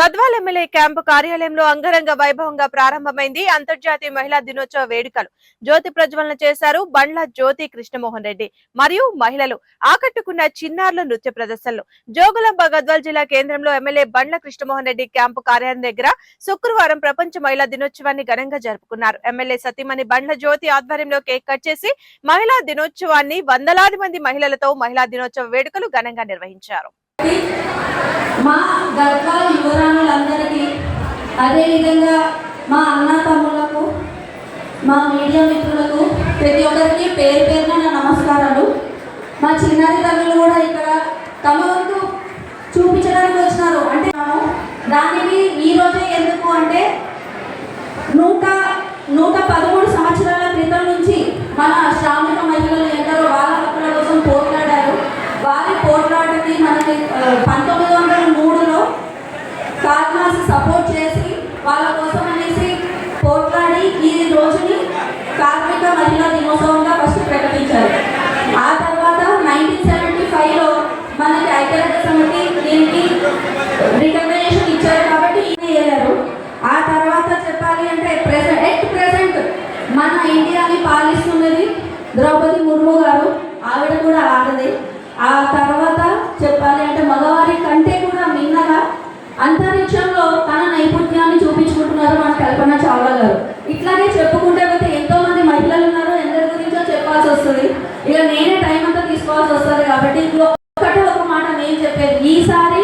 Gadwal MLA camp కార్యాలయంలో అంగరంగ వైభవంగా ప్రారంభమైంది అంతర్జాతీయ మహిళా దినోత్సవ వేడుకలు. జ్యోతి ప్రజ్వలన చేశారు బండ్ల జ్యోతి కృష్ణమోహన్ రెడ్డి మరియు మహిళలు. ఆకట్టుకున్న చిన్నారుల నృత్య ప్రదర్శనలు. జోగులాంబ గద్వాల్ జిల్లా కేంద్రంలో ఎమ్మెల్యే బండ్ల కృష్ణమోహన్ రెడ్డి క్యాంపు కార్యాలయం దగ్గర శుక్రవారం ప్రపంచ మహిళా దినోత్సవాన్ని ఘనంగా జరుపుకున్నారు. ఎమ్మెల్యే సతీమణి బండ్ల జ్యోతి ఆధ్వర్యంలో కేక్ కట్ చేసి మహిళా దినోత్సవాన్ని వందలాది మంది మహిళలతో మహిళా దినోత్సవ వేడుకలు ఘనంగా నిర్వహించారు. మా గద్వాల్ యువరాణులందరికీ, అదేవిధంగా మా అన్న తమ్ములకు, మా మీడియా మిత్రులకు ప్రతి ఒక్కరికి పేరు పేరున నా నమస్కారాలు. మా చిన్నారి తల్లులు కూడా ఇక్కడ తమ వంతు చూపించడానికి వచ్చినారు. అంటే దానికి ఈరోజే ఎందుకు అంటే 113 సంవత్సరాల క్రితం నుంచి మన శ్రామిక మహిళలు ఎందరో వాళ్ళ హక్కుల కోసం పోట్లాడారు. వారి పోట్లాటని మనకి 1903లో కార్మాస్ సపోర్ట్ చేసి వాళ్ళ కోసం అనేసి పోట్లాడి ఈ రోజుని కార్మిక మహిళా దినోత్సవంగా ఫస్ట్ ప్రకటించారు. ఆ తర్వాత 1975లో మనకి ఐక్యరాజ్య సమితి దీనికి రికగ్నైజేషన్ ఇచ్చారు కాబట్టి వెళ్ళారు. ఆ తర్వాత చెప్పాలి అంటే ప్రెసెంట్ మన ఇండియాని పాలిస్తున్నది ద్రౌపది ముర్ము గారు. ఆవిడ కూడా ఆడదే. ఆ తర్వాత చెప్పాలి అంటే మగవారి కంటే కూడా మిన్నగా అంతరిక్షంలో తన నైపుణ్యాన్ని చూపించుకుంటున్నారు మన కల్పన చావ్లా గారు. ఇట్లాగే చెప్పుకుంటే పోతే ఎంతో మంది మహిళలు ఉన్నారు. ఎందరి గురించో చెప్పాల్సి వస్తుంది. ఇక నేనే టైం అంతా తీసుకోవాల్సి వస్తుంది. కాబట్టి ఒకటే ఒక మాట నేను చెప్పేది, ఈసారి